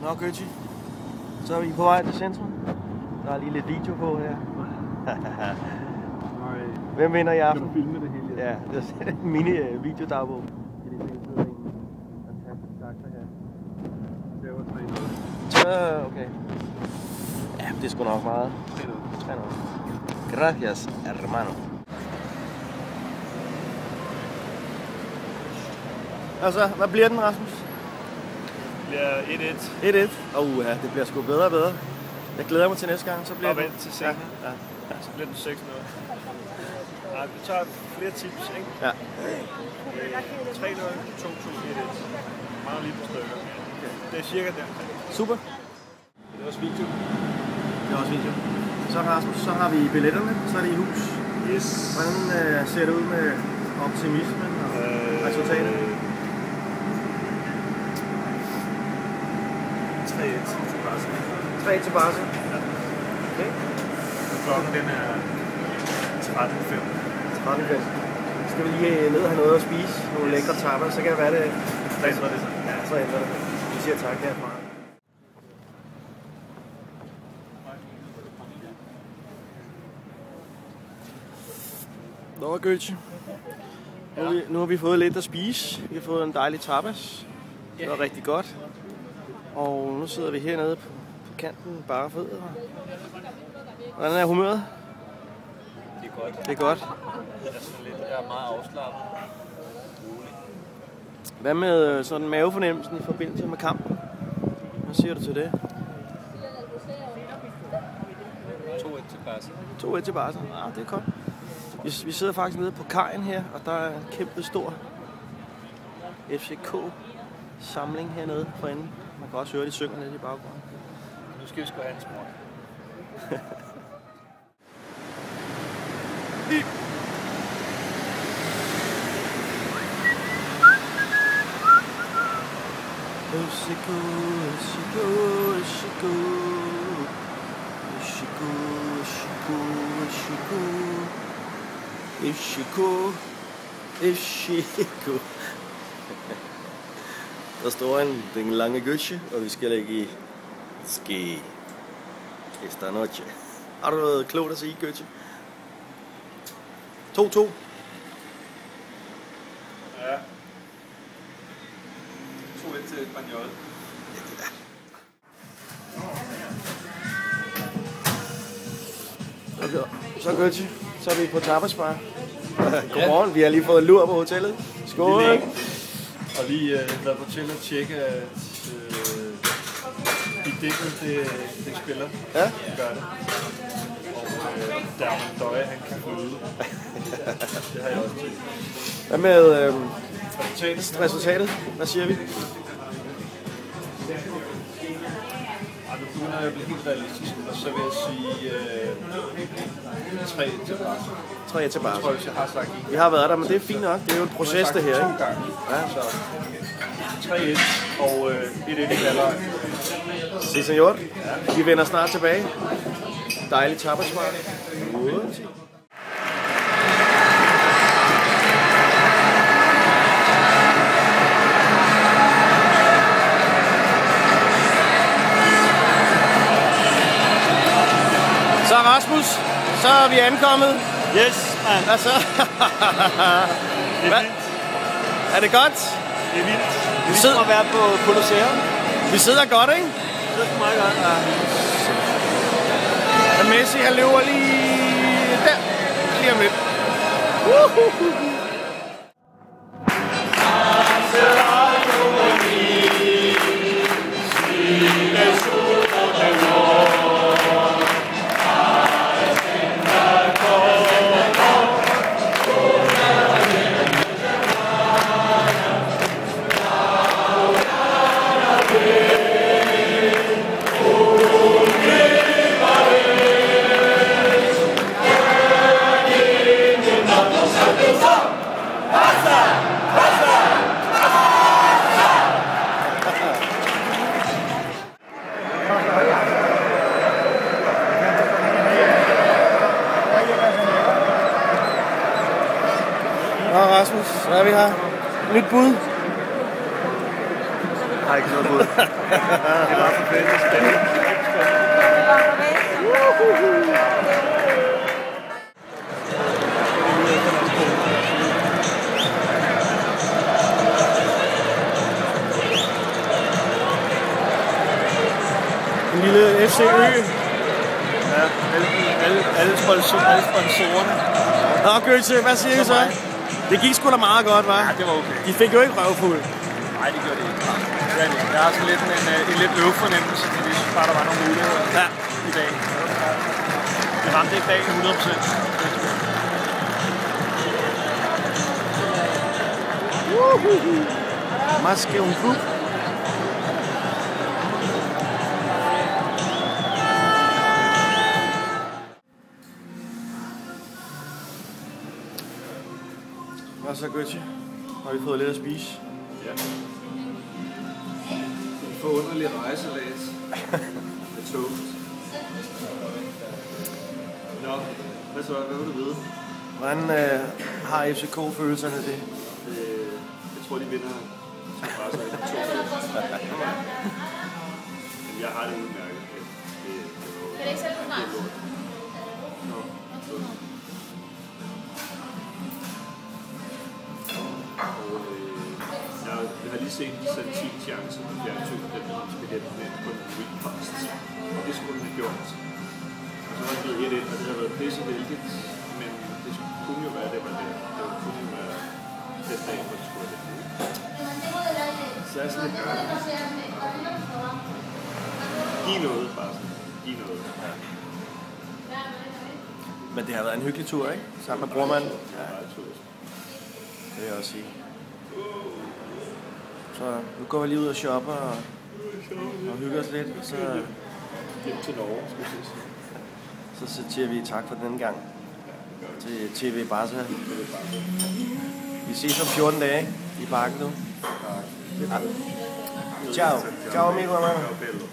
Nå, Gøtje. Så er vi på vej til centrum. Der er lige lidt video på her. Hvem vinder i aften? Kan du filme det hele? Ja, det er en mini-videodagbog. Det er det, der en fantastisk takter her. Det var 3-0. Så, okay. Ja, det er sgu nok meget. 3-0. Gracias, hermano. Altså, hvad bliver den, Rasmus? Det bliver 1-1. 1-1. Ja, det bliver sgu bedre og bedre. Jeg glæder mig til næste gang, så bliver det... Og vent til senere. Ja. Så bliver den 6-0. Nej, vi tager flere tips, ikke? Ja. 3-0, 2-2, 1-1. Meget lige på stykker. Okay. Det er cirka der. Super. Det er også video. Det er også video. Så Rasmus, så har vi billetterne, så er det i hus. Yes. Hvordan ser det ud med optimismen og resultatet? 3-1 til Barca. 3 til Barca. Ja. Okay. Klokken den er 13.05. 13.05. Skal vi lige ned og have noget at spise? Nogle lækre tapas, så kan det være det. Så ændrer det sig. Ja, så ændrer det. Vi siger tak herfra. Nå, Gøtje. Nu har vi fået lidt at spise. Vi har fået en dejlig tapas. Det var rigtig godt. Og nu sidder vi hernede på kanten, bare fødder. Hvordan er humøret? Det er godt. Det er godt. Jeg er meget afslappet. Hvad med sådan mavefornemmelsen i forbindelse med kampen? Hvad siger du til det? 2-1 til Barca. 2-1 til Barca. Ah, det er godt. Vi sidder faktisk nede på kajen her, og der er en kæmpe stor FCK-samling hernede for enden. Man kan også høre, de synger nede i baggrunden. Nu skal vi sgu have en smort. FCK, FCK, FCK, FCK, FCK, FCK, FCK. Der står den lange Gøtje, og vi skal lægge i ski esta noche. Har du noget klogt at sige, Gøtje? 2-2. Ja. 2-1 til Espanyol. Okay. Så Gøtje, så er vi på tapasbar. Godmorgen, vi har lige fået lur på hotellet. Skål! Og lige været på hotellet og tjekke, at i dækket det spiller. Ja. Det gør det. Og der er en døje, han kan flyde. Det har jeg også til. Hvad med Resultatet? Hvad siger vi? Nu begynder jeg at blive helt realistisk, og så vil jeg sige 3 til Barca. 3 til Barca. Jeg tror, jeg har sagt en. Vi har været der, men det er fint nok. Det er jo en proces, det her, ikke? 2 gange. Ja. Så 3-1 og 1-1 i halvleg. Si, senor. Vi vender snart tilbage. Dejlig tapasbar. Så Rasmus, så er vi ankommet. Yes, man. Hvad så? Det er vildt. Er det godt? Det er vildt. Vi sidder at være på Colosseum. Vi sidder godt, ikke? Det er meget godt. Ja. Og Messi, han løber lige der. Lige om lidt. Rasmus, hvad er vi her? Nyt bud? har ikke noget mod. Det var for fedt. En lille FC Ø. Ja, alle sponsorerne. Nå, Götze, hvad siger I så? Det gik sgu da meget godt, hva'? Ja, det var okay. De fik jo ikke røvfuld. Nej, det gjorde det ikke. Det er det. Jeg har sådan lidt en lidt øvfornemmelse, fordi jeg synes bare, der var nogle muligheder i dag. Det ramte ikke dagen 100%. Maske un klub. Hvad så, Götze? Har vi fået lidt at spise? Ja. En forunderlig rejselæs med toast. Nå, hvad så? Hvad vil du vide? Hvordan har FCK følelserne det? Jeg tror, de vinder. Så bare så ikke 2. Men jeg har det udmærket. Kan det ikke sætte på snart? Nå, jeg har lige set Santin chance på fjernsyn, den billet med på en weekpast. Og det skulle den have gjort. Og så var det blevet 1-1, og det har været pisse heldigt. Men det kunne jo være, det var det. Det kunne jo være den dag, hvor det skulle være det. Så jeg er sådan lidt gør. Giv noget, bare sådan. Giv noget. Ja. Men det har været en hyggelig tur, ikke? Sammen med brormanden. Ja, det vil jeg også sige. Så nu går vi lige ud og shopper og hygger os lidt. Så hjem til Norge, skal jeg sige. Så siger vi tak for denne gang til TV Barca. Vi ses om 14 dage i parken nu. Ciao. Ciao, amigo. Ciao, bello.